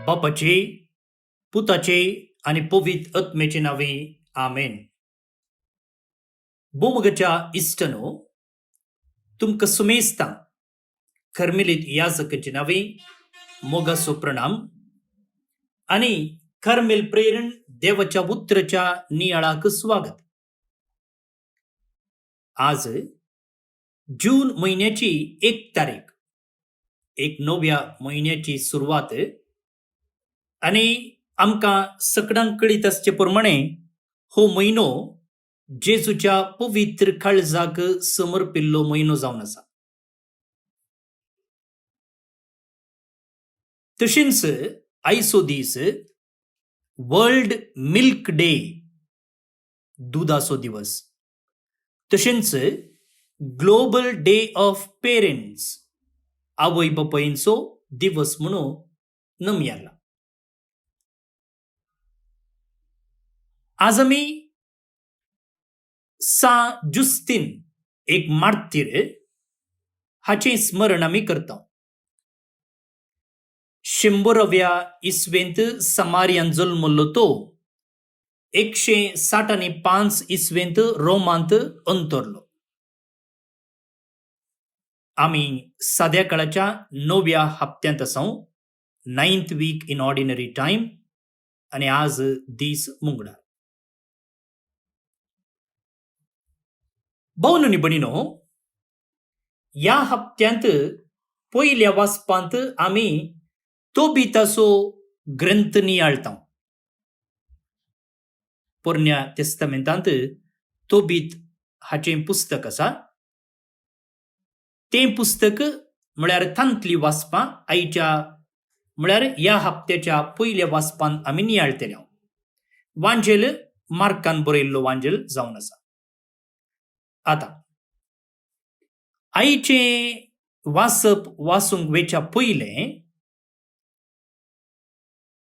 बापाचे, पुताचे आणि पवित्र आत्म्याचे नावे आमेन. बोमगच्या इष्टनो तुमका सुमेस्तां कर्मिलीत याजकाचे नावे मोगासो प्रणाम आणि कर्मेल प्रेरण देवाच्या पुत्राच्या नियाळाक स्वागत. आज जून महिन्याची 1 तारीख, एक नव्या महिन्याची सुरुवात आणि आमका सगळ्यांक कळीत असचे प्रमाणे हो महिनो जेजूच्या पवित्र काळजाक समर्पिल्लो महिनो जावन आसा. तशेंच आयचो दीस वर्ल्ड मिल्क डे, दुधाचो दिवस. तशेंच ग्लोबल डे ऑफ पेरेंट्स, आवय बापायंचो दिवस म्हणून नमयाला. आज आमी सा जुस्तीन एक मार्तीर हाचे स्मरण आमी करता. 100व्या इस्वेंत समारियान जल्मलो तो 165 इस्वेंत रोमांत अंतरलो. आमी साध्या काळाच्या 9व्या हप्त्यांत आसा, 9th weak in ordinary time, आणि आज दीस मंगळार. भाऊनो आनी भयणीनो, या हप्त्यांत पयल्या वाचपांत आमी तोबिताचो ग्रंथ नियाळता. पोरण्या तेस्तामेंतांत तोबीत हाचें पुस्तक आसा. तें पुस्तक म्हळ्यार तांतली वाचपां आयच्या म्हळ्यार ह्या हप्त्याच्या पयल्या वाचपांत आमी नियाळटले. वांजेल मार्कान बरयल्लो वांजेल जावन आसा. आता आयचें वाचप वाचूंक वेच्या पयलें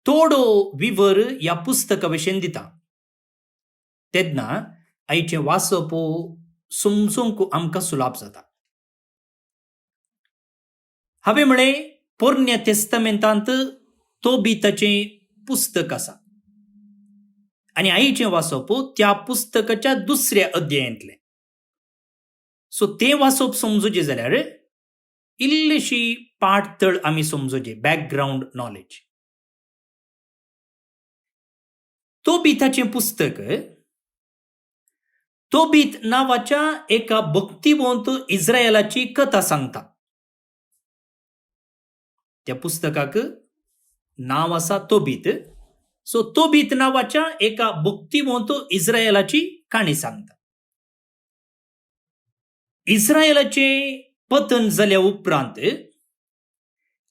थोडो विवर ह्या पुस्तका विशीं दिता. तेन्ना आयचें वाचप समजूंक आमकां सुलाभ जाता. हांवें म्हळें पोरण्या तेस्तामेंतांत तोबिताचें पुस्तक आसा आनी आयचें वाचप त्या पुस्तकाच्या 2ऱ्या अध्यायांतलें. सो तें वाचप समजुचें जाल्यार इल्लीशी पाठतळ आमी समजुची, बॅकग्रावंड नॉलेज. तोबिताचें पुस्तक तोबीत नांवाच्या एका भक्तिवंत इस्रायेलाची कथा सांगता. त्या पुस्तकाक नांव आसा तोबीत. सो तोबीत नांवाच्या एका भक्तिवंत इस्रायेलाची काणी सांगता. इस्रायेलाचे पतन जाल्या उपरांत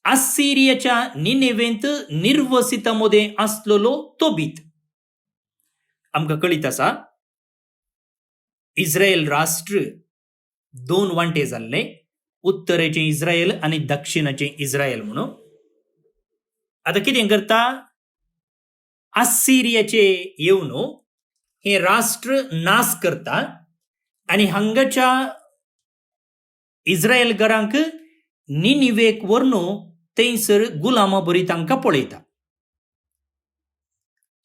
आसिरियाच्या निनेवेंत निर्वसितामध्ये असलेलो तोबीत. आमकां कळीत आसा इस्रायल राष्ट्र 2 वांटे जाल्ले, उत्तरेचें इस्रायल आनी दक्षिणाचें इस्रायल म्हणून. आता कितें करता, आसिरियाचे येवन हे राष्ट्र नाश करता आनी हांगाच्या इस्रायलकारांक निनिवेक व्हरून थंयसर गुलामा बरी तांकां पळयता.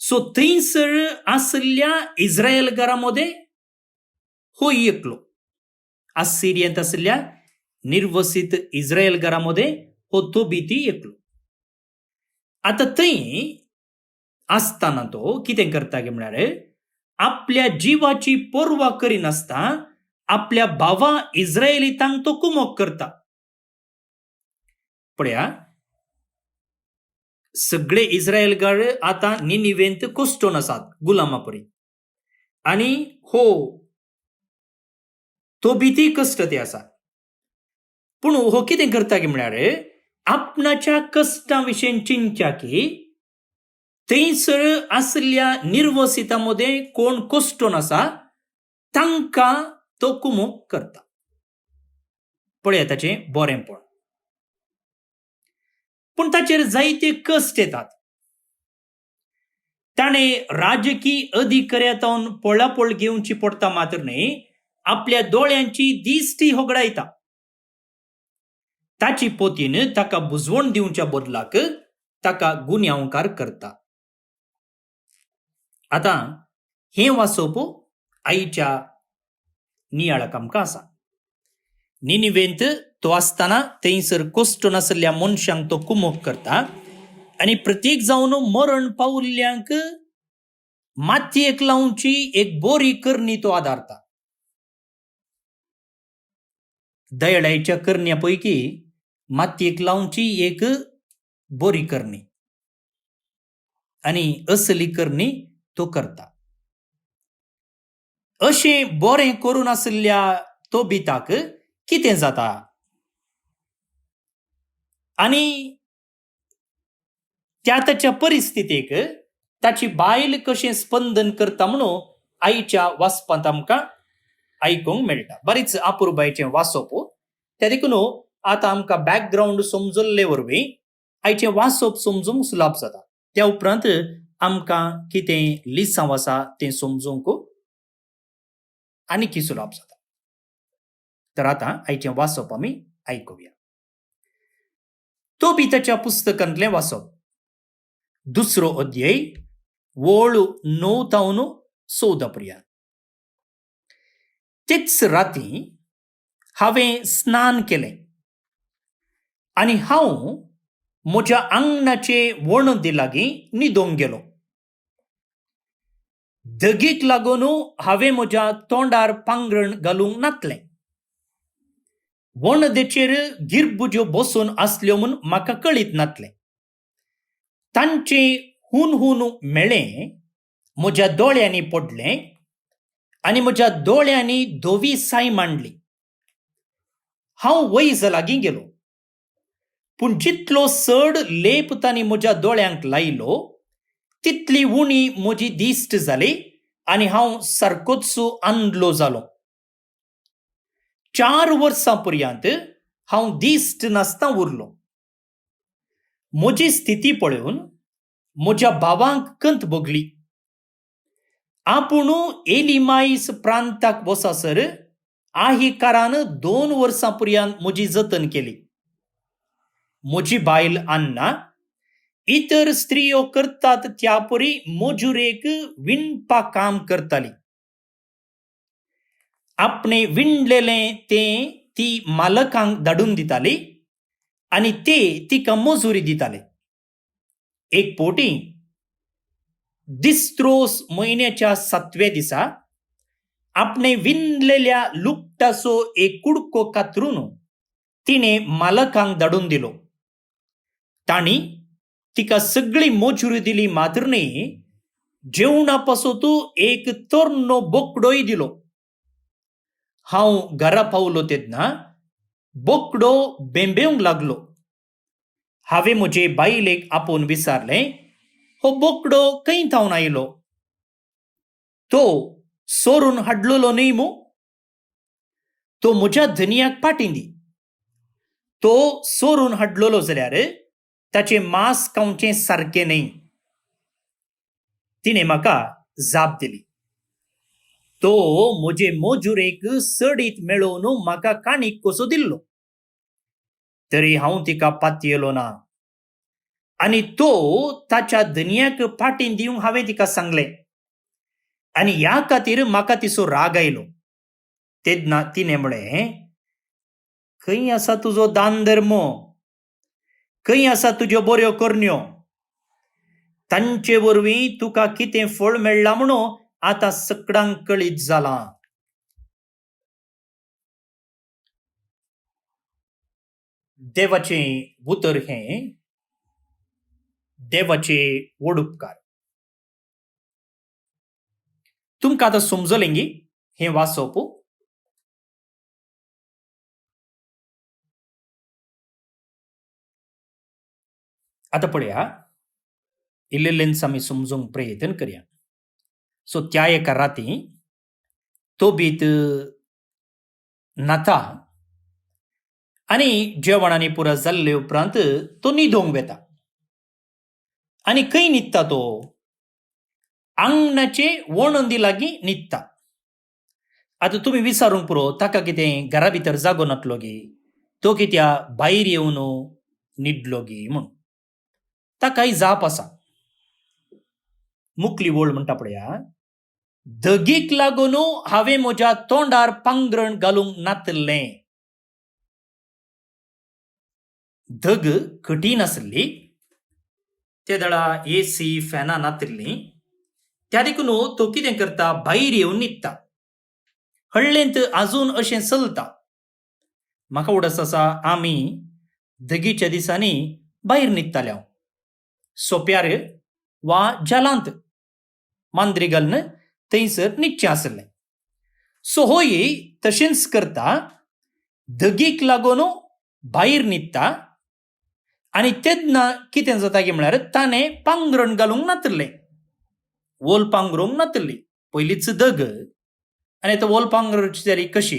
सो थंयसर आसल्या इस्रायलकारांमध्ये हो एकलो, आसिरियांत आसल्या निर्वसित इस्रायलकारांमध्ये हो तोबीत एकलो. आता थंय आसतना तो कितें करता गे म्हळ्यार आपल्या जिवाची पर्वा करिनासता आपल्या भावा इस्रायलितांक तो कुमोक करता. पळया, सगळे इस्रायलकार आता निनिवेंत कोस्टोन आसात गुलामापरी, आनी हो तोबीती कश्ट ते आसा. पूण हो कितें करता गे म्हळ्यार आपणाच्या कश्टां विशीं चिंतच्या की थंयसर आसल्या निर्वसितांमध्ये कोण कोस्टोन आसा तांकां तो कुमोक करता. पळया ताचें बरेंपण. पूण ताचेर जायते कश्ट येतात. ताणें राजकीय अधिकाऱ्यातून पळापळ घेवची पडटा मात्र न्ही, आपल्या दोळ्यांची दिश्टी होगडायता. ताची पोतीन ताका बुजवण दिवच्या बदलाक ताका गुन्यांवकार करता. आता हे वाचोवप आईच्या नियाळाक आमकां आसा. निनिवेंत तो आसतना थंयसर कोश्ट नासल्या मनशांक तो कुमोक करता आनी प्रत्येक जावन मरण पावल्ल्यांक मातयेक लावची एक बोरी करणी तो आदारता. दयाळाच्या करण्या पैकी मातयेक लावची एक बोरी करणी आनी असली करणी तो करता. अशें बरें करून आसल्या तो बिताक कितें जाता आनी त्या ताच्या परिस्थितीक ताची बायल कशें स्पंदन करता म्हणून आईच्या वाचपांत आमकां आयकूंक मेळटा. बरीच अपुरबायेचें वाचप. त्या देखून आतां आमकां बॅकग्रावंड समजल्ले वरवीं आयचें वाचप समजूंक सुलाभ जाता. त्या उपरांत आमकां कितें लिसांव आसा तें समजूंक आनीक सुलाभ जाता. तर आतां आयचें वाचप आमी आयकुया. तोबिताच्या पुस्तकांतलें वाचप. 2 अध्याय वळ 9 ते 14 पर्यंत. तेच राती हांवें स्नान केलें आनी हांव म्हज्या आंगणाचे वणदी लागीं न्हिदोंक गेलो. धगीक लागून हांवें म्हज्या तोंडार पांगरण घालूंक नातलें. वणदेचेर गिरबुज्यो बसून आसल्यो म्हूण म्हाका कळीत नातलें. तांचें हुन हुन मेळ्ळें म्हज्या दोळ्यांनी पडलें आनी म्हज्या दोळ्यांनी धवी साय मांडली. हांव वैज लागीं गेलो, पूण जितलो चड लेप तांणी म्हज्या दोळ्यांक लायलो तितली उणी म्हजी दिश्ट जाली आनी हांव सारकोच अंधलो जालो. 4 वर्सां पर्यंत हांव दिश्ट नासता उरलो. म्हजी स्थिती पळोवन म्हज्या भावांक कंत भोगली. आपूण एलिमाईस प्रांताक वचसर आहिकारान 2 वर्सां पर्यंत म्हजी जतन केली. म्हजी बायल अन्ना इतर स्त्रियो करतात त्या परी मजुरेक विणपाक काम करताली. आपणे विणलेलें तें ती मालकांक धाडून दिताली आनी ते तिका मजुरी दिताले. एक पोटी दिस्त्रोस म्हयन्याच्या 7व्या दिसा आपणे विणलेल्या लुगटाचो एक कुडको कातरून तिणें मालकांक धाडून दिलो. तांणी तिका सगळी मजुरी दिली, मात्र न्ही जेवणा पासत एक तोरनो बोकडोय दिलो. हांव घरा पावलो तेन्ना बोकडो बेंबेवंक लागलो. हांवें म्हजे बायलेक आपोवन विचारलें, हो बोकडो खंय थावन आयलो? तो सोरून हाडलोलो न्ही मू? तो म्हज्या धनयाक पाटीं दी. तो सोरून हाडलोलो जाल्यार ताचें मांस खावचें सारकें न्ही. तिणें म्हाका जाप दिली. तो म्हजे मजुरेक सडीत मेळोवन म्हाका काणीक कसो दिल्लो. तरी हांव तिका पातयेलो ना आनी तो ताच्या धनयाक पाटीं दिवंक हांवें तिका सांगलें आनी ह्या खातीर म्हाका तिचो राग आयलो. तेन्ना तिणें म्हळें, खंय आसा तुजो दान धर्म? खंय आसा तुज्यो बऱ्यो करण्यो? तांचे वरवीं तुका कितें फळ मेळ्ळां म्हणून आतां सगळ्यांक कळीत जालां. देवाचें उतर हें देवाचे व्हड उपकार. तुमकां आतां समजलें गी हें वाचप? आतां पळया, इल्लेंच आमी समजूंक प्रयत्न करया. सो त्या एका राती तोबीत नाता आनी जेवणांनी पुरा जाल्ले उपरांत तो न्हिदोंक वेता. आनी खंय न्हिदता तो? आंगणाचे वणंदी लागीं न्हिदता. आतां तुमी विचारूंक पुरो, ताका कितें घरा भितर जागो नातलो गी? तो कित्या भायर येवन न्हिदलो गी म्हणून. ताकाय जाप आसा. मुखली वोळ म्हणटा पळया, धगीक लागून हांवें म्हज्या तोंडार पांगरण घालूंक नातलें. धग कठीण आसली, ते दळा एसी फॅनां नातिल्लीं, त्या देखून तो कितें करता, भायर येवन न्हिदता. हळ्ळेंत आजून अशें चलता. म्हाका उडस आसा आमी धगीच्या दिसांनी भायर न्हिदताले हांव, सोंप्यार वा जलांत मांद्री घालून थंयसर न्हिदचें आसलें. सो होय तशेंच करता, धगीक लागून भायर न्हिदता आनी तेन्ना कितें जाता की म्हळ्यार ताणें पांगरण घालूंक नातलें, वोल पांगरूंक नातली. पयलींच धग आनी तो वोल पांगरची जाली कशी,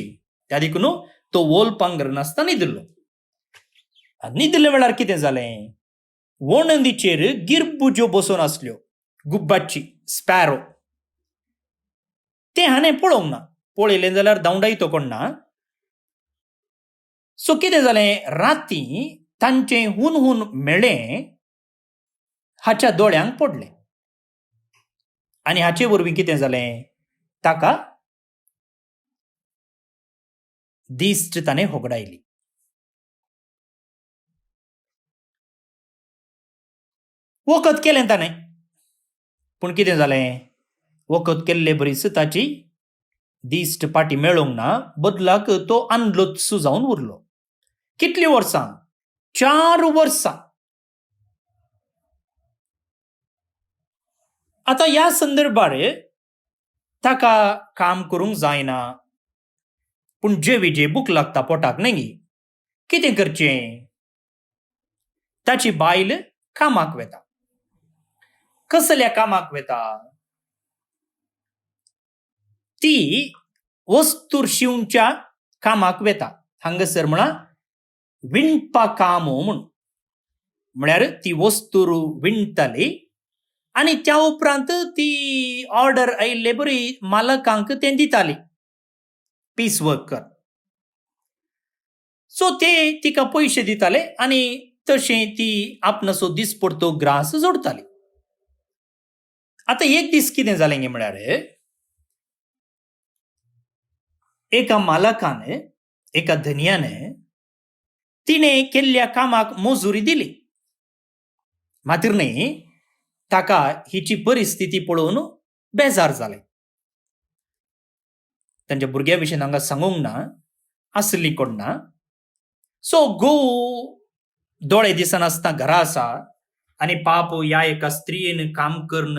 त्या देखून तो वोल पांगर नासता न्हिदलो. न्हिदल्या वेळार कितें जालें, वणंदीचेर गिरबुज्यो बसून आसल्यो, गुब्बाची स्पॅरो. तें हाणें पळोवंक ना. पळयलें जाल्यार धांवडाय तो कोण ना. सो कितें जालें, रातीं तांचें हुन हुन मेळ्ळें हाच्या दोळ्यांक पडलें. आनी हाचे वरवीं कितें जालें, ताका दिश्ट ताणें होगडायली. वखद केलें ताणें, पूण कितें जालें, वखद केल्ले बरीच ताची दिश्ट पाटी मेळोंक ना, बदलाक तो आंधलोत्सू जावन उरलो. कितलीं वर्सां, 4 वर्सां. आतां ह्या संदर्भार ताका काम करूंक जायना, पूण जे विजे भूक लागता पोटाक न्ही, कितें करचें. ताची बायल कामाक वेता. कसल्या कामाक वेता, ती वस्तूर शिवच्या कामाक वेता. हांगासर म्हणा विणपा काम म्हणून, म्हळ्यार ती वस्तूर विणटाली आनी त्या उपरांत ती ऑर्डर आयिल्ले बरी मालकांक तें दिताली, पीस वर्कर. सो ते तिका पयशे दिताले आनी तशें ती आपणाचो दिसपडतो ग्रास जोडटाली. आतां एक दीस कितें जालें गे म्हळ्यार, एका मालकान, एका धन्यान तिणें केल्ल्या कामाक मजुरी दिली. मात्र न्ही, ताका हिची परिस्थिती पळोवन बेजार जालें. तांच्या भुरग्या विशीं हांगा सांगूंक ना, आसली कोण ना. सो घोव दोळे दिसनासतना घरा आसा आनी पाप ह्या एका स्त्रीन काम करून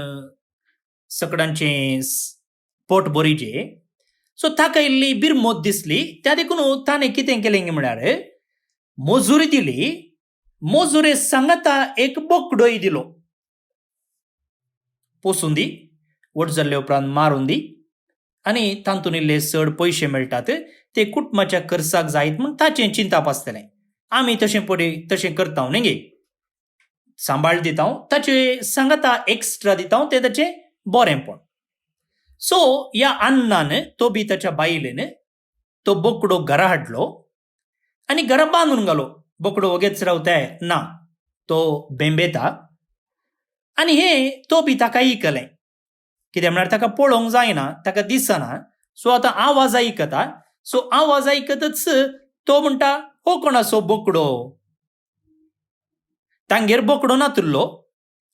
सगळ्यांचें पोट भरिचें. सो ताका इल्ली बिरमोत दिसली. त्या देखून ताणें कितें केलें म्हळ्यार मजुरी दिली. मजुरे सांगता एक बोकडोय दिलो. पोसून दी, वट जाल्ले उपरांत मारून दी आनी तांतून इल्ले चड पयशे मेळटात ते कुटुंबाच्या खर्चाक जायत म्हूण ताचें चिंताप आसतलें. आमी तशें करता न्ही गे, सांबाळ दिता, ताचे सांगता एक्स्ट्रा दिता, तें ताचें बरेंपण. सो ह्या अन्नान तो बी ताच्या बायलेन तो बोकडो घरा हाडलो आनी घरा बांदून घालो. बोकडो वगेच रावताय ना, तो बेंबेता. आनी हे तो बी ताका आयकलें. कितें म्हळ्यार ताका पळोवंक जायना, ताका दिसना. सो आतां आवाज आयकता. सो आवाज आयकतच तो म्हणटा, हो कोणाचो बोकडो. तांगेर बोकडो नातुल्लो.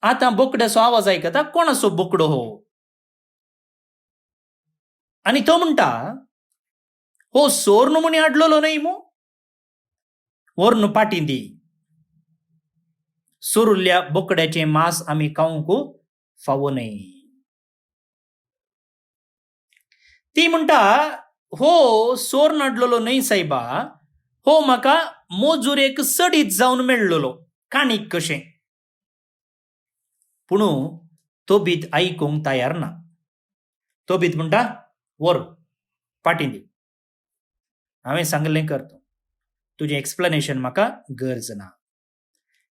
आतां बोकड्याचो आवाज आयकता, कोणाचो बोकडो हो. आनी तो म्हणटा, हो सोर्न म्हूण हाडलोलो न्हय मू, व्हरून पाटी दी. सोरुल्ल्या बोकड्याचें मांस आमी खावंक फावो न्हय. ती म्हणटा, हो सोर्न हाडलोलो न्हय सायबा, हो म्हाका मोजुरेक सडीत जावन मेळ्ळलो, काणीक कशें. पूण तो बीत आयकूंक तयार ना. तो बीत म्हणटा, व्हर पाटी दी, हांवें सांगलें करता, तुजें एक्सप्लेनेशन म्हाका गरज ना.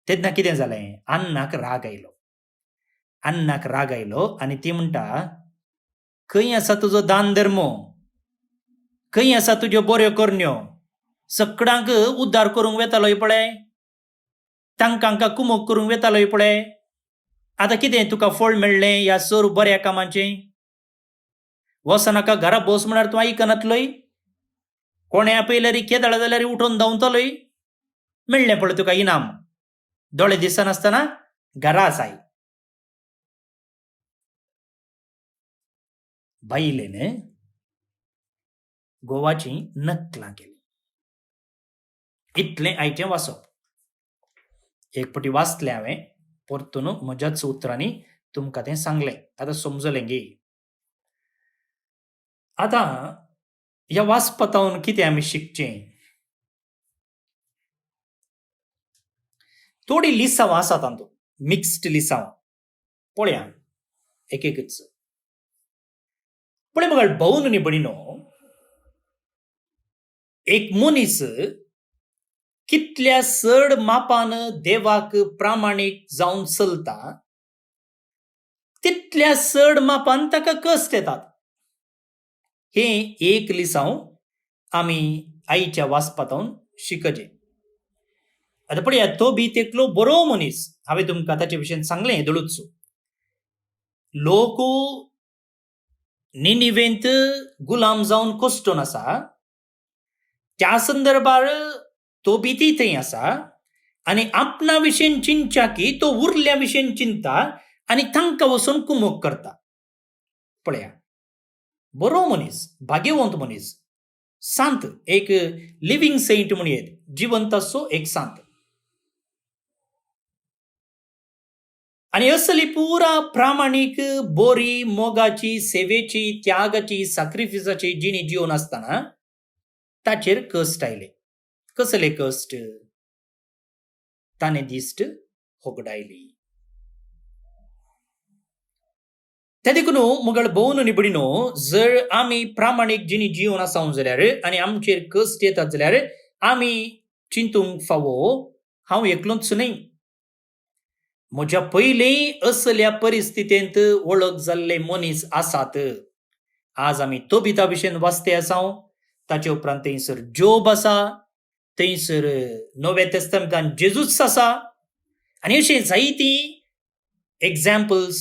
तेन्ना कितें जालें, अन्नाक राग आयलो आनी ती म्हणटा, खंय आसा तुजो दान धर्म, खंय आसा तुज्यो बऱ्यो करण्यो, सगळ्यांक उद्धार करूंक वेतालोय पळय, तांकां कुमोग करूंक येतालोय पळय. आतां कितें तुका फळ मेळ्ळें ह्या सर बऱ्या कामाचें? वचनाका घरा बस म्हळ्यार तूं आयकनातलोय. कोणें आपयल्यार केदळा जाल्यार उठोन धांवतलोय. मेळ्ळें पळय तुका इनाम. दोळे दिसनासतना घरा आसाय. बायलेन गोवाची नकलां केली. इतलें आयचें वाचप. एक फावटी वाचलें हांवें, परतून म्हज्याच उतरांनी तुमकां तें सांगलें. आतां समजलें गे. आतां ह्या वाचपातावन कितें आमी शिकचें? थोडी लिसांव आसात तातूंत, मिक्स्ड लिसांव. पळया एक एकच. पळय मगळ भोवन न्ही बडिनो, एक मनीस कितल्या चड मापान देवाक प्रामाणीक जावन चलता, तितल्या चड मापान ताका कश्ट येतात. हें एक लिसांव आमी आईच्या वाचपातावन शिकचें. आतां पळया, तो बी तेकलो बरो मनीस. हांवें तुमकां ताचे विशीं सांगलें येदोळूच. लोक निनिवेंत गुलाम जावन कश्टून आसा, त्या संदर्भार तो बी ती थंय आसा आनी आपणा विशें चिंतच्या की तो उरल्या विशें चिंता आनी तांकां वचून कुमोग करता. पळया, बरो मनीस, भाग्यवंत मनीस, सांत, एक लिव्हिंग सेंट म्हणयेत, जिवंत असो एक सांत. आनी असली पुरा प्रामाणीक, बोरी, मोगाची, सेवेची, त्यागाची, सॅक्रिफिसाची जिणी जिवन आसतना ताचेर कश्ट आयले. कसले कश्ट? ताणे दिश्ट होगडायली. ते देखून मगळ भोवन न्ही बडिनो, जर आमी प्रामाणीक जिणी जिवन आसांक जाल्यार आनी आमचेर कश्ट येतात जाल्यार आमी चिंतूंक फावो, हांव एकलोच न्ही, म्हज्या पयलीं असल्या परिस्थितींत वळख जाल्ले मनीस आसात. आज आमी तोबिता विशें वाचते आसां. ताचे उपरांत थंयसर जोब आसा, थंयसर नव्या तेस्तामेंतांत जेजूस आसा, आनी अशीं जायतीं एग्जाम्पल्स,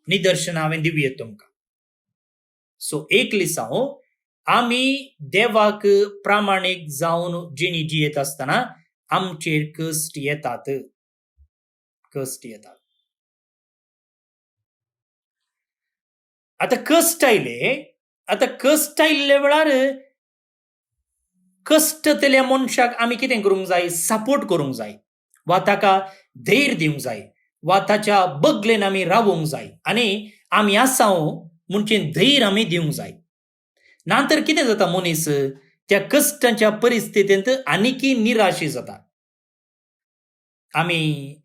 निदर्शनां हांवें दिवयेत तुमकां. सो एक लिसांव आमी देवाक प्रामाणीक जावन जिणी जियेत आसतना आमचेर कश्ट येतात. कश्ट येतात. आतां कश्ट आयले. आतां कश्ट आयिल्ल्या वेळार कश्टतल्या मनशाक आमी कितें करूंक जाय? सपोर्ट करूंक जाय, वा ताका धैर्य दिवंक जाय, वा ताच्या बगलेन आमी रावूंक जाय, आनी आमी आसांव म्हणचे धैर्य आमी दिवंक जाय. नातर कितें जाता, मनीस त्या कश्टाच्या परिस्थितींत आनिकी निराशी जाता. आमी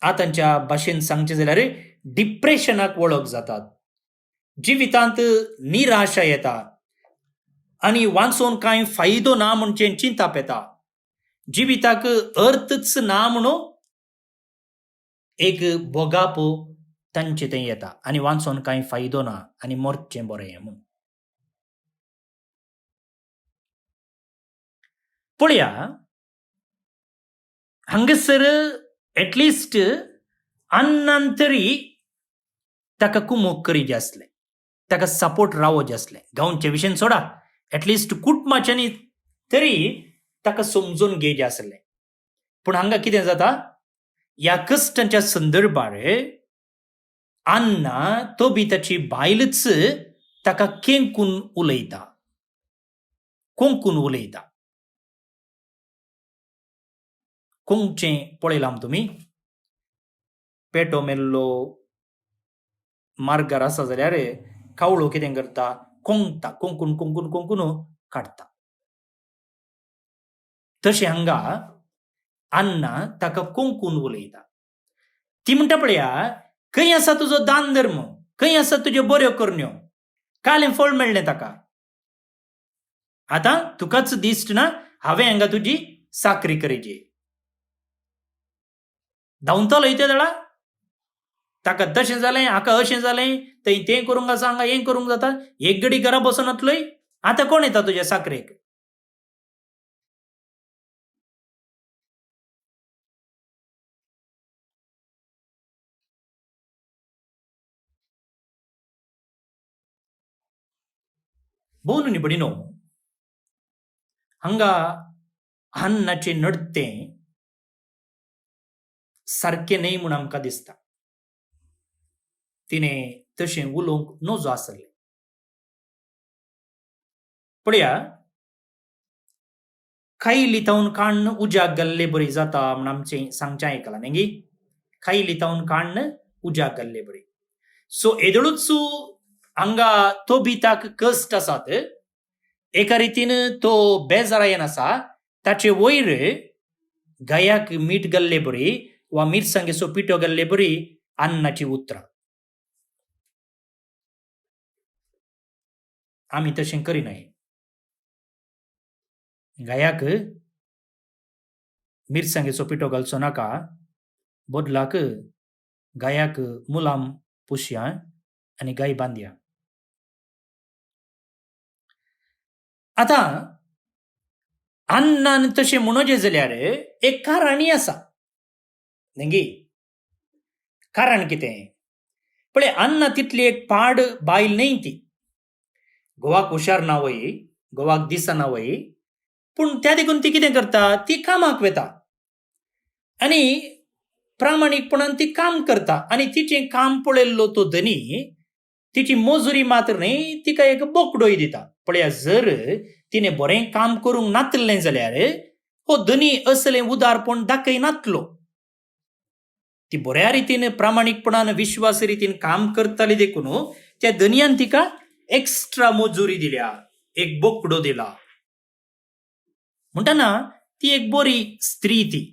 आतांच्या भाशेन सांगचें जाल्यार डिप्रेशनाक वळख जातात. जिवितांत निराशा येता आनी वाचून कांय फायदो ना म्हणचे चिंताप येता. जिविताक अर्थच ना म्हणून एक बोगाप तांचे थंय येता आनी वाचून कांय फायदो ना आनी मरचें बरें म्हूण. पळया, हांगासर एटलिस्ट अन्नान तरी ताका कुमोग करीचे आसलें, ताका सपोर्ट रावोचे आसलें. गांवचे विशें सोडा, एटलिस्ट कुटुंबाच्यांनी तरी ताका समजून घेवचें आसलें. पूण हांगा कितें जाता, ह्या कश्टांच्या संदर्भार अन्ना तो बी ताची बायलच ताका केंकून उलयता, कोंकून उलयता. कोंकचें पळयलां तुमी? पेटो मेल्लो मार्गार आसा जाल्यार कावळो कितें करता? कोंकता, कोंकून कोंकून कोंकून काडटा. तशें हांगा अन्ना ताका कोंकून उलयता. ती म्हणटा पळया, खंय आसा तुजो दान धर्म, खंय आसा तुज्यो बऱ्यो करण्यो, कालें फळ मेळ्ळें ताका. आतां तुकाच दिश्ट ना, हांवें हांगा तुजी साकरी करेची. धांवतलो त्या वेळा ताका तशें जालें, हाका अशें जालें, थंय तें करूंक आसा, हांगा हें करूंक जाता. एक घडी घरा बसून येतलोय. आतां कोण येता तुज्या साकरेक? बोन निबडिनो हांगा अन्नाचे नडतें सारकें न्हय म्हूण आमकां दिसता. तिणें तशें उलोवंक नजो आसलें. पळया, काही लितावन काण्ण उज्याक घाल्ले बरी जाता म्हूण आमचें सांगचें आयकलां न्ही. काही लितावन काण्ण उज्याक घाल्ले बरी. सो येदळूच हांगा तोबिताक कश्ट आसात. एका रितीन तो बेजारायन आसा. ताचे वयर गायाक मीठ घाल्ले बरी वा मिरसांगेचो पिठो घाल्ले बरी अन्नाची उतरां. आमी तशें करिनाय. गायाक मिरसांगेचो पिठो घालचो नाका. बदलाक गायाक मुलाम पुसया आनी गाय बांदया. आतां अन्नान तशें म्हणोचें जाल्यार एक कारणय आसा न्ही. कारण कितें? पळय, अन्ना तितली एक पाड बायल न्हय ती. घोवाक हुशार ना वय, घोवाक दिसना वय, पूण त्या देखून ती कितें करता? ती कामाक वेता आनी प्रामाणीकपणान ती काम करता. आनी तिचें काम पळयल्लो तो धनी तिची मजुरी मात्र न्हय, तिका एक बोकडोय दिता. पळया, जर तिणें बरें काम करूंक नातलें जाल्यार हो धनी असलें उदारपण दाखयनातलो. ती बऱ्या रितीन प्रामाणीकपणान विश्वास रितीन काम करताली देखून त्या धनयान तिका एक्स्ट्रा मजुरी दिल्या, एक बोकडो दिला. म्हणटना ती एक बरी स्त्री ती.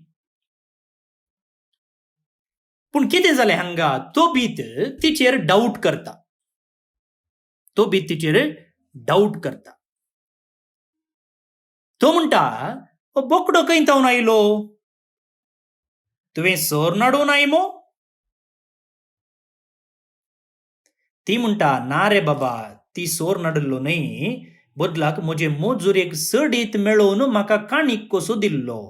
पूण कितें जालें हांगा? तोबीत तिचेर डाऊट करता. तोबीत तिचेर डाऊट करता. तो म्हणटा, हो बोकडो खंय तावन आयलो? तुवें सोर नाडून आयमो? ती म्हणटा, ना रे बाबा, ती सोर नाडिल्लो न्हय, बदलाक म्हजे मजुरेक सडीत मेळोवन म्हाका काणीक कसो दिल्लो.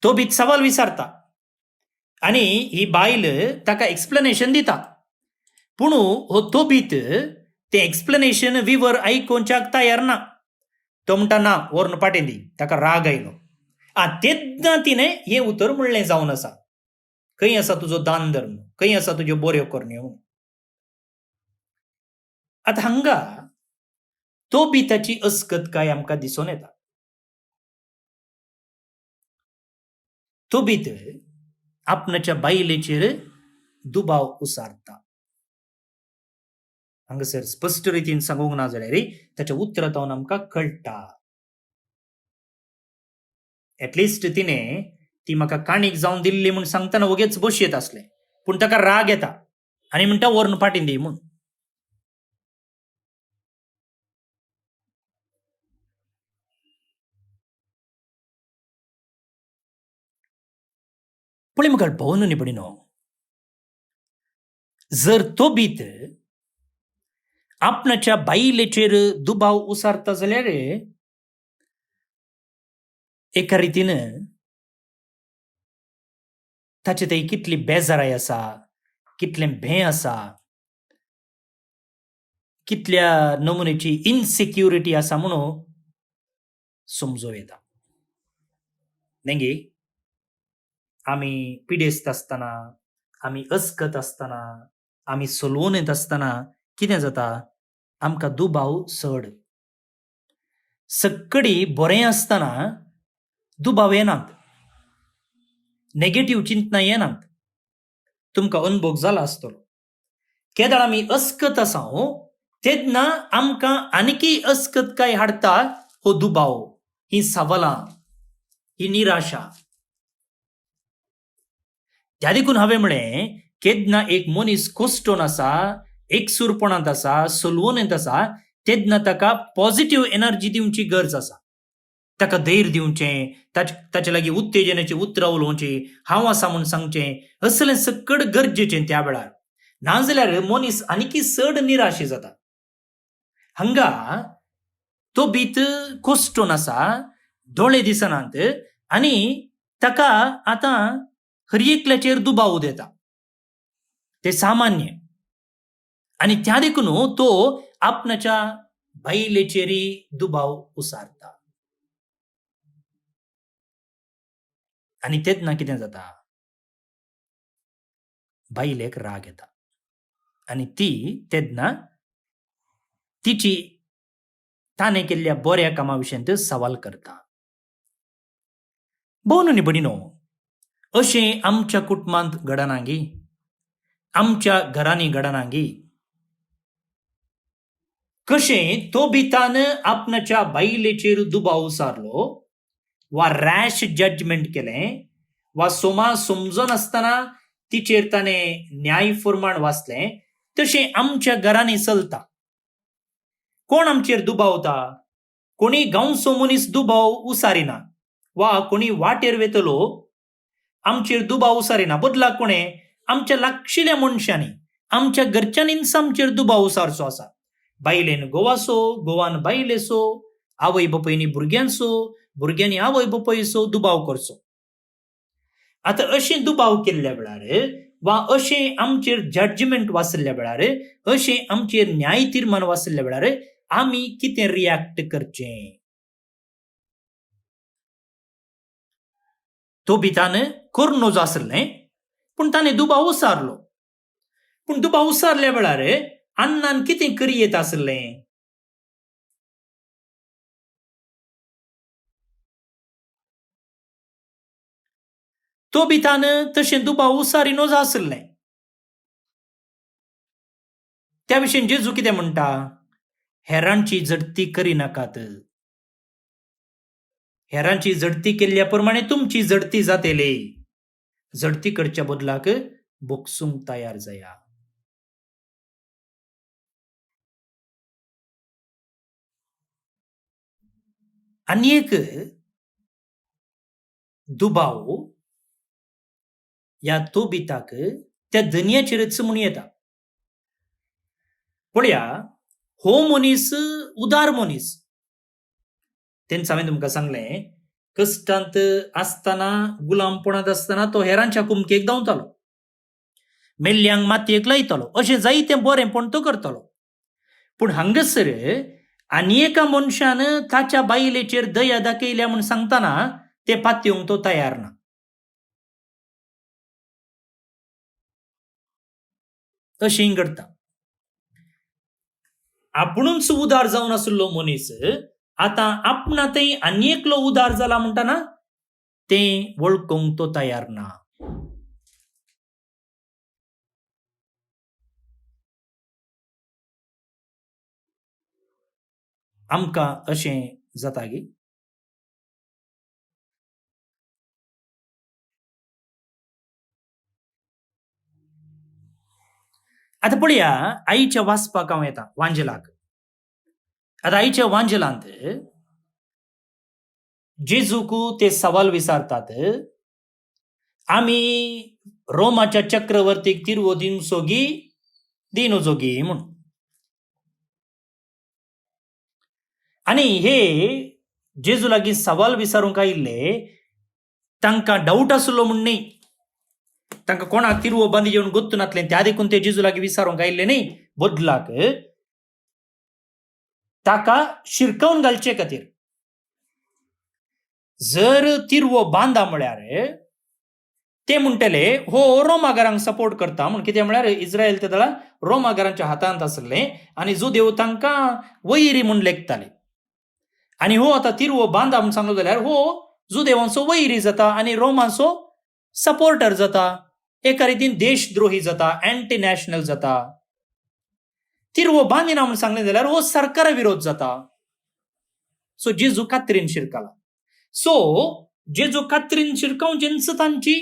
तोबीत सवाल विचारता आनी ही बायल ताका एक्सप्लेनेशन दिता. पूण हो तोबीत तें एक्सप्लेनेशन विवर आयकोवच्याक तयार ना. तो म्हणटा, ना, व्हरून पाटें दी. ताका राग आयलो. तेन्ना तिणें हें उतर म्हणलें जावन आसा, खंय आसा तुजो दान धर्म, खंय आसा तुज्यो बऱ्यो करण्यो. आतां हांगा तोबिताची अस्कतकाय आमकां दिसून येता. तोबीत आपणाच्या बायलेचेर दुबाव उसारता. हांगासर स्पश्ट रितीन सांगूंक ना जाल्यार ताच्या उतरांतल्यान आमकां कळटा. एटलिस्ट तिणें ती म्हाका काणीक जावन दिल्ली म्हूण सांगतना वगेच बसयत आसलें, पूण ताका राग येता आनी म्हणटा, व्हरून पाटें दी म्हूण. पळय मुखार भोवन निबडिनो, जर तोबीत आपणाच्या बायलेचेर दुबाव उसारता जाल्यार एका रितीन ताचे थंय कितली बेजाराय आसा, कितलें भें आसा, कितल्या नमुन्याची इनसिक्युरिटी आसा म्हणून समजूं येता न्ही. आमी पिडेस्त आसतना, आमी अस्कत आसतना, आमी सलवून येत आसतना कितें जाता? आमकां दुबाव चड. सक्कडी बरें आसतना दुबाव येनात, नेगेटिव्ह चिंतना येनात. तुमकां अनुभव जाला आसतलो. केदाळ आमी अस्कत आसां तेन्ना आमकां आनीकी अस्कतकाय हाडटा हो दुबाव, ही सवालां, ही निराशा. त्या देखून हांवें म्हळें, केन्ना एक मनीस कोस्टोन आसा, एकसूरपणांत आसा, सलवून आसा, तेन्ना ताका पॉझिटिव्ह एनर्जी दिवची गरज आसा. ताका धैर्य दिवचें, ताचे लागीं उत्तेजनाची उतरां उलोवचीं, हांव आसा म्हूण सांगचें, असलें सक्कड गरजेचें त्या वेळार. नाजाल्यार मनीस आनीकी चड निराशे जाता. हांगा तोबीत कोस्टोन आसा, दोळे दिसनात आनी ताका आतां हर एकल्याचेर दुबाव येता. ते सामान्य. आनी त्या देखून तो आपणाच्या बायलेचेरी दुबाव उसारता आणि तेन्ना कितें जाता, बायलेक राग येता आणि ती तेन्ना तिची ताणें केल्ल्या बऱ्या कामा विशयींत सवाल करता. भोव न्हू भयणीनो, अशें आमच्या कुटुंबांत घडना गी, आमच्या घरांनी घडना गी. कशें तोबितान आपणाच्या बायलेचेर दुबाव उसारलो, वा रॅश जजमेंट केलें, वा सोमा समजोन आसतना तिचेर ताणें न्याय फर्माण वाचलें, तशें आमच्या घरांनी चलता. कोण आमचेर दुबावता? कोणी गांवचो मनीस दुबाव उसारिना, वा कोणी वाटेर वेतलो आमचेर दुबाव उसारिना. बदलाक कोणें? आमच्या लागशिल्ल्या मनशांनी, आमच्या घरच्यांनीच आमचेर दुबाव उसारचो आसा. बायलेन घोवाचो, घोवान बायलेचो, आवय बापायनी भुरग्यांचो, भुरग्यांनी आवय बापायचो दुबाव करचो. आतां अशें दुबाव केल्ल्या वेळार, वा अशें आमचेर जजमेंट वाचल्ल्या वेळार, अशें आमचेर न्याय तीर्मान वाचल्ल्या वेळार आमी कितें रिॲक्ट करचें? तोबितान करनो जो आसलें, पूण ताणें दुबाव उसारलो. पूण दुबाव उसारल्या वेळार अन्नान कितें करी येता आसलें? तोबितान तशें दुबाव उसारिनोच आसलें. त्या विशयीं जेजू कितें म्हणटा? हेरांची जडती करिनाकात. हेरांची जडती केल्ल्या प्रमाणे तुमची जडती जातली. जडती करच्या बदलाक बोगसूंक तयार जाया. आनी एक दुबाव ह्या तोबिताक त्या धनयाचेरच म्हूण येता. पळया, हो मनीस उदार मनीस. तेंच हांवें तुमकां सांगलें, कश्टांत आसतना, गुलामपणांत आसतना तो हेरांच्या कुमकेक धांवतालो, मेल्ल्यांक मातयेक लायतालो, अशें जायतें बरेंपण तो करतालो. पूण हांगासर आनी एका मनशान ताच्या बायलेचेर दया दाखयल्या म्हूण सांगतना ते पातयेवंक तो तयार ना. अशें घडटा. आपुणूच उदार जावन आसलो मनीस आतां आपणातय आनी एकलो उदार जाला म्हणटाना तें वळखूंक तो तयार ना. आमकां अशें जाता गी. आतां पळया, आईच्या वाचपाक हांव येता वांजलाक. आतां आईच्या वांजलांत जेजूक ते सवाल विचारतात, आमी रोमाच्या चक्रवर्तीक तिरवो दिवचो गी दिनोचो गी म्हूण. आनी हे जेजू लागीं सवाल विचारूंक आयिल्ले, तांकां डाऊट आसलो म्हूण न्ही, तांकां कोणाक तिरवो बांदी जेवन गोत्तू नासलें त्या देखून ते जेजू लागीं विचारूंक आयिल्ले न्ही. बदलाक ताका शिरकावन घालचे खातीर. जर तिरवो बांदा म्हळ्यार ते म्हणटले हो रोमागारांक सपोर्ट करता म्हूण. कितें म्हळ्यार इस्रायल त्या दळा रोमागारांच्या हातांत आसलें आनी जुदेव तांकां वैरी म्हूण लेखताले. आनी हो आतां तिरवो बांदा म्हूण सांगलो जाल्यार हो जुदेवांचो वैरी जाता आनी रोमांचो सपोर्टर जाता. एका रितीन देशद्रोही जाता, अँटी नॅशनल जाता. तिरवो बांदिना म्हूण सांगलें जाल्यार हो सरकारा विरोध जाता. सो जेजू कात्रीन शिरकाला. सो जेजू कात्रीन शिरकावचेंच तांची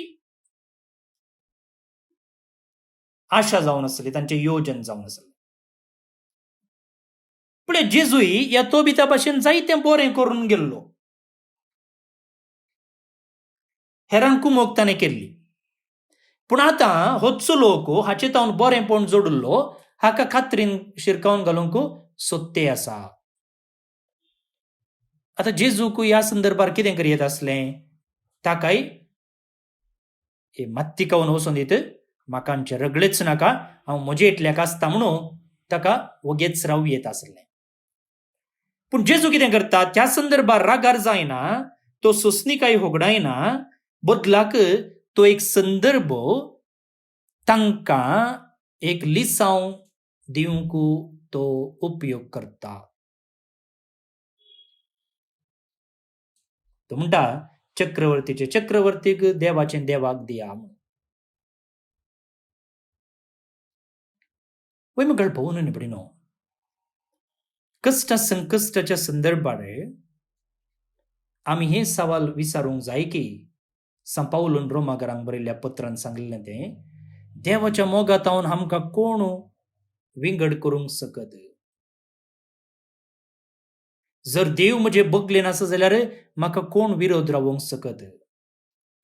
आशा जावन आसली, तांचें योजन जावन आसलें. पण जेजूय ह्या तोबिता भाशेन जायतें बरें करून गेल्लो. हेरांक कुमोक ताणें केल्ली. पूण आतां होचो लोक हाचे तावन बरेंपण जोडिल्लो हाका कात्रीन शिरकावन घालूंक सोदते आसा. आतां जेजूक ह्या संदर्भार कितें करी येता आसलें? ताकाय हे मात्तिकावन वचून दित, म्हाका आमचे रगडेच नाका, हांव म्हजे इटल्याक आसता म्हणून ताका वगेच राव येत आसलें. पूण जेजू कितें करता, त्या संदर्भात रागार जायना, तो सोंसणीकाय होगडायना, बदलाक तो एक संदर्भ तांकां एक लिसांव दिवंक तो उपयोग करता. तो म्हणटा चक्रवर्तीचे चक्रवर्तीक देवाचें देवाक दिया म्हूण. वय मग पळोवन निबडिनो कष्ट संकष्टाच्या संदर्भात आमी हे सवाल विचारूंक जाय की सान पावलोन रोमाकारांक बरयल्ल्या पत्रांत सांगलेलें तें देवाच्या मोगात हांवन आमकां कोण विंगड करूंक सकत. जर देव म्हजे बगलेन आसा जाल्यार म्हाका कोण विरोध रावोंक सकत.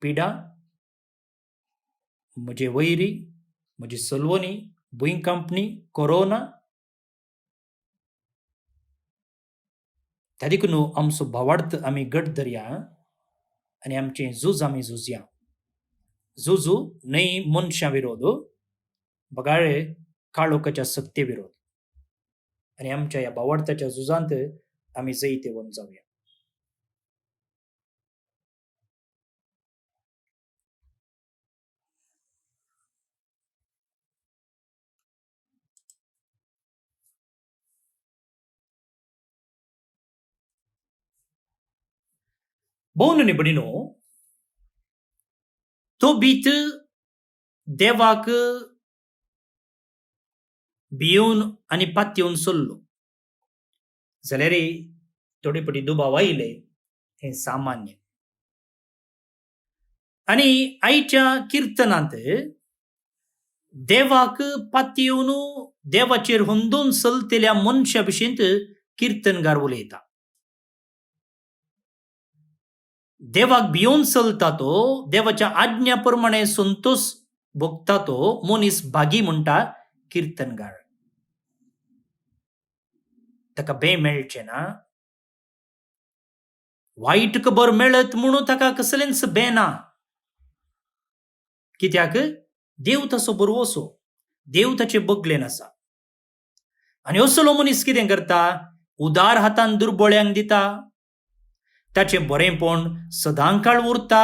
पिडा, म्हजे वैरी, म्हजी सलवणी, भुंयकांपणी, कोरोना, त्या देखून आमचो भावार्थ आमी घट धरया आनी आमचें झूज आमी झुजया. झुजू न्हय मनशां विरोध, बगाळे काळोखाच्या सत्ते विरोध. आनी आमच्या ह्या भावार्थाच्या झुजांत आमी जैते वन जावया. भोवन निबडिनो तो बीत देवाक भियोन आनी पातयेवन चल्लो जाल्यार थोडे पटी दुबाव आयले, हें सामान्य. आनी आयच्या किर्तनांत देवाक पातयेवन देवाचेर हुंदून चलतेल्या मनशा भशेंत किर्तनगार उलयता. देवाक भियोन चलता तो, देवाच्या आज्ञा प्रमाणे संतोष भोगता तो मनीस भागी म्हणटा किर्तनगार. ताका बे मेळचें ना, वायट खबर मेळत म्हणून ताका कसलेंच बे ना. कित्याक देव ताचो बरो असो, देव ताचे बगलेन आसा. आनी असलो मनीस कितें करता, उदार हातान दुर्बळ्यांक दिता, ताचें बरेंपण सदांकाळ उरता,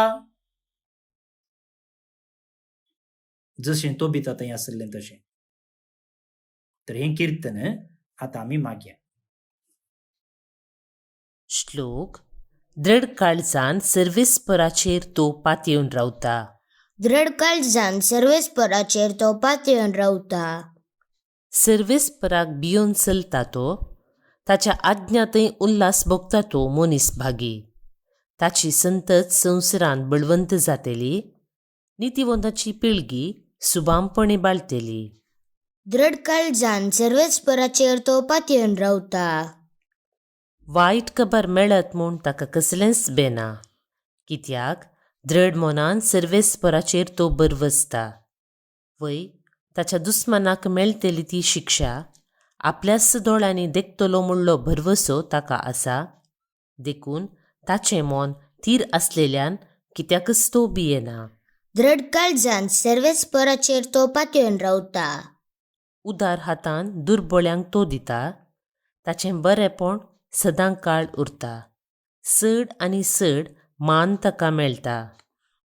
जशें तो भिता थंय आसलें तशें. तर हें किर्तन आतां आमी मागया. श्लोक. दृढ काळजान सर्वेस्पराचेर तो पातयेवन रावता. दृढ काळजान सर्वेस्पराचेर तो पातयेवन रावता. सर्वेस्पराक भियोन चलता तो, ताच्या आज्ञातय उल्हास भोगता तो मनीस भागी. ताची संतत संवसारांत बळवंत जातेली, नितिवंताची पिळगी सुबामपणे बाळतेली. दृढ काळजान सर्वेस्पराचेर तो पातयेवन रावता. वायट खबर मेळत म्हूण ताका कसलेंच बेना, कित्याक दृढ मनान सर्वेस्पराचेर तो बरवसता. वय ताच्या दुस्मनाक मेळटली ती शिक्षा आपल्याच दोळ्यांनी देखतलो म्हणलो भरवसो ताका आसा. देखून ताचें मन थीर आसलेल्यान कित्याकच तो भियेना. दृढ काळजान सर्वेस्पराचेर तो पातयेवन रावता. उदार हातान दुर्बळ्यांक तो दिता, ताचें बरेंपण सदांकाळ उरता. चड आनी चड मान ताका मेळटा.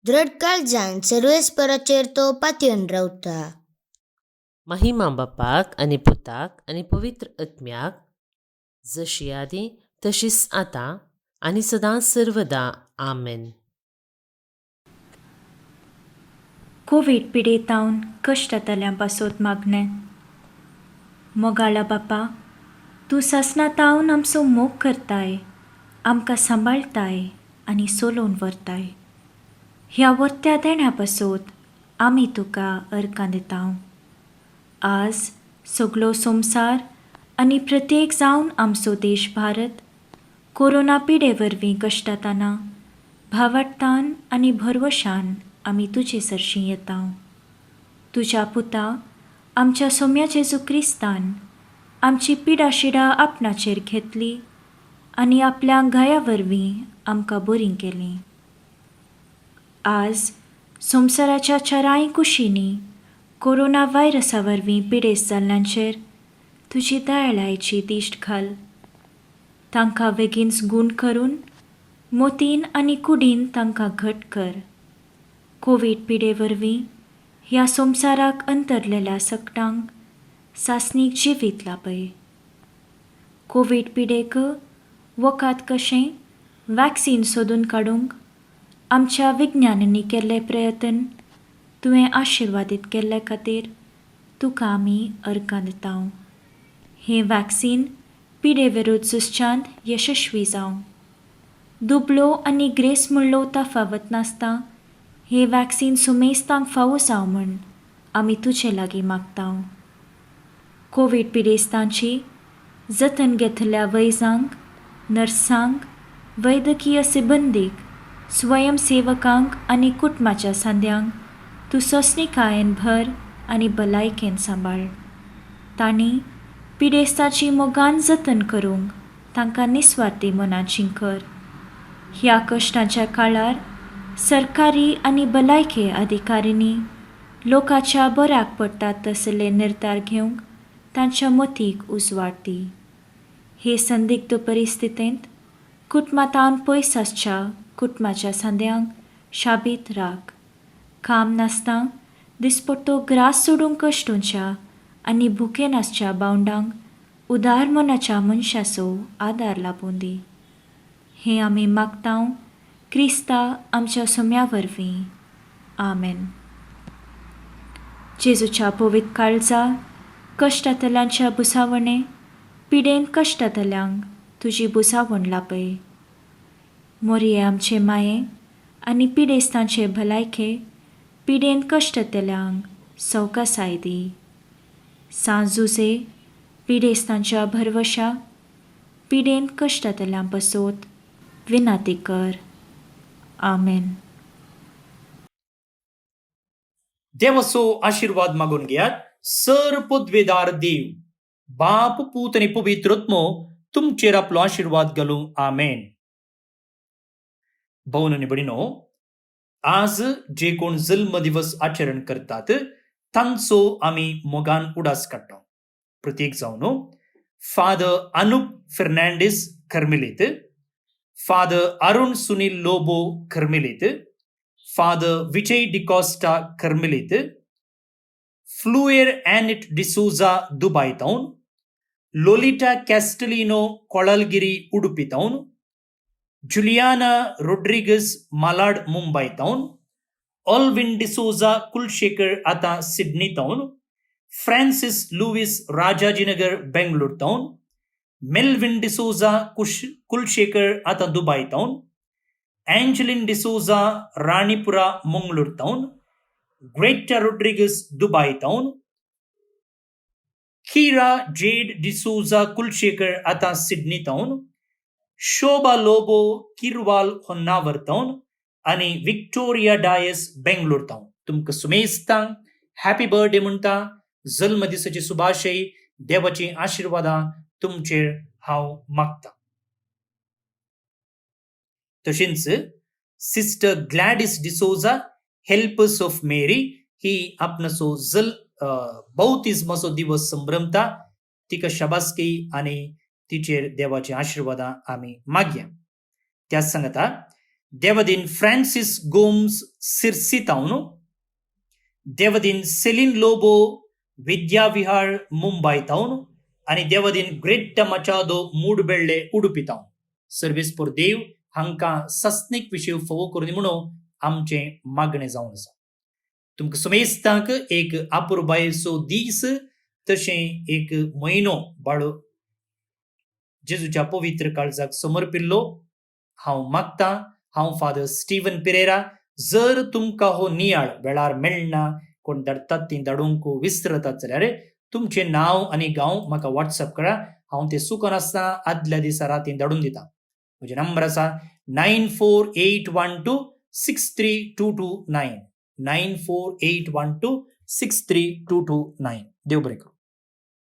दृढ काळजान सर्वेस्पराचेर तो पातयेवन रावता. महिमा बापाक आनी पुताक आनी पवित्र आत्म्याक, जशी आदी तशीच आतां आनी सदां सर्वदा. आमेन. कोविड पिडेतावन कश्टांतल्यान पासोत मागणें. मोगाळा बापा, तूं ससनातावन आमचो मोग करताय, आमकां सांबाळताय आनी सोलोवन व्हरताय. ह्या वर्त्या देण्या पासोत आमी तुका अर्कां दितांव. आज सगळो संवसार आनी प्रत्येक जावन आमचो देश भारत कोरोना पिडे वरवीं कश्टाताना भावार्थान आनी भरवशान आमी तुजे सरशीं येतांव. तुज्या पुता आमच्या सोम्या जेजू क्रिस्तान आमची पिडा शिडा आपणाचेर घेतली आनी आपल्या गाया वरवीं आमकां बरीं केलीं. आज संवसाराच्या चाराय कुशींनी कोरोना व्हायरसा वरवीं पिडेस्त जाल्ल्यांचेर तुजी दयाळायेची दिश्ट घाल. तांकां बेगीनच गूण करून मोतीन आनी कुडीन तांकां घट कर. कोवीड पिडे वरवीं ह्या संवसाराक अंतरलेल्या सकटांक सासणीक जिवीत लापय. कोवीड पिडेक वखद कशें वॅक्सीन सोदून काडूंक आमच्या विज्ञानांनी केल्ले प्रयत्न तुवें आशिर्वादीत केल्ले खातीर तुका आमी अर्गां दितांव. हें वॅक्सीन पिडे विरुद्ध झुजच्यांत यशस्वी जावं. दुबळो आनी ग्रेस म्हणलो तफावत नासता हें वॅक्सीन सुमेस्तांक फावो जावं म्हूण आमी तुजे लागीं मागतांव. कोवीड पिडेस्तांची जतन घेतल्या वैजांक, नर्सांक, वैद्यकीय सिबंदीक, स्वयंसेवकांक आनी कुटुंबाच्या सांद्यांक तूं सोंसणीकायेन भर आनी भलायकेन सांबाळ. तांणी पिडेस्तांची मोगान जतन करूंक तांकां निस्वार्थी मनाचीं कर. ह्या कश्टांच्या काळार सरकारी आनी भलायके अधिकाऱ्यांनी लोकांच्या बऱ्याक पडटात तसले निर्धार घेवंक तांच्या मतीक उजवाड दी. हे संदिग्ध परिस्थितींत कुटुंबांतावन पयस आसच्या कुटुंबाच्या सांद्यांक शाबीत राख. काम नासता दिसपट्टो ग्रास सोडूंक कश्टोवच्या आनी भुकेन आसच्या बावंडांक उदार मनाच्या मनशाचो आदार लाबून दी. हें आमी मागतांव क्रिस्ता आमच्या सोम्या वरवीं. आमेन. जेजूच्या पवित्र काळजा कश्टांतल्यांच्या बुसावणे पिडेन कश्टांतल्यांक तुजी बुसावण लापय. मोरये आमचे माये आनी पिडेस्तांचे भलायके पिडेन कश्टांतल्यांक सवकासाय दी. सांजुजे पिडेस्तांच्या भरवशा पिडेन कश्टांतल्यां बसोत विनाती कर. आमेन. देवाचो आशीर्वाद मागून घेयात. सर पदवेदार देव, बाप, पूत आनी पवित्र आत्मो तुमचेर आपलो आशीर्वाद घालूं. आमेन. भवन आनी भयणीनो, आज जे कोण जल्म दिवस आचरण करतात तांचो आमी मोगान उडास काडटा. प्रत्येक जावन फादर अनुप फर्नांडीस कर्मेलीत, फादर अरुण सुनील लोबो कर्मेलीत, फादर विजय डिकॉस्टा कर्मेलीत, Fleur Annette D'Souza Dubai town, Lolita Castelino Kolalgiri Udupi town, Juliana Rodrigues Malad Mumbai town, Alvin D'Souza Kulshekar आता Sydney town, Francis Lewis Rajajinagar Bengaluru town, Melvin D'Souza Kulshekar आता Dubai town, Angeline D'Souza Ranipura Mangalore town, Greta Rodrigues Dubai town, Kira Jade D'Souza Kulshekar आता Sydney town, Shobha Lobo Kirwal Honnavar town आणि विक्टोरिया डायस बेंगलुरु टाउन. तुमकां सुमेस्तांक happy birthday म्हणटा. जल्म दिसाची शुभाशय, देवाची आशीर्वादां तुमचेर हांव मागता. तशेंच सिस्टर ग्लॅडिस डिसोजा हेल्पर्स ऑफ मेरी ही आपणाचो बौतिस्माचो दिवस संभ्रमता. तिका शाबासकी आनी तिचेर देवाची आशीर्वादां आमी मागया. त्याच सांगता देवदीन फ्रांसिस गोम्स सिर्सी टाउन, देवदीन सेलिन लोबो विद्याविहार मुंबई टाउन आनी देवदीन Greta Machado Moodubelle Udupi town. Service for देव हांकां सस्नीक विशय फोव करून म्हणून आमचें मागणें जावन आसा. तुमकां सुमेस्तांक एक आपुरबायेचो दीस तशें एक म्हयनो बाळो जेजूच्या पवित्र काळजाक समर्पिल्लो हांव मागतां. हांव फादर स्टीवन पेरेरा. जर तुमकां हो नियाळ वेळार मेळना, कोण धाडटात ती धाडूंक विसरतात जाल्यार तुमचें नांव आनी गांव म्हाका व्हॉट्सअप करा. हांव तें चुकोन आसतना आदल्या दिसा रातीं धाडून दितां. म्हजे नंबर आसा 9481263229 9481263229. देव बरें करूं.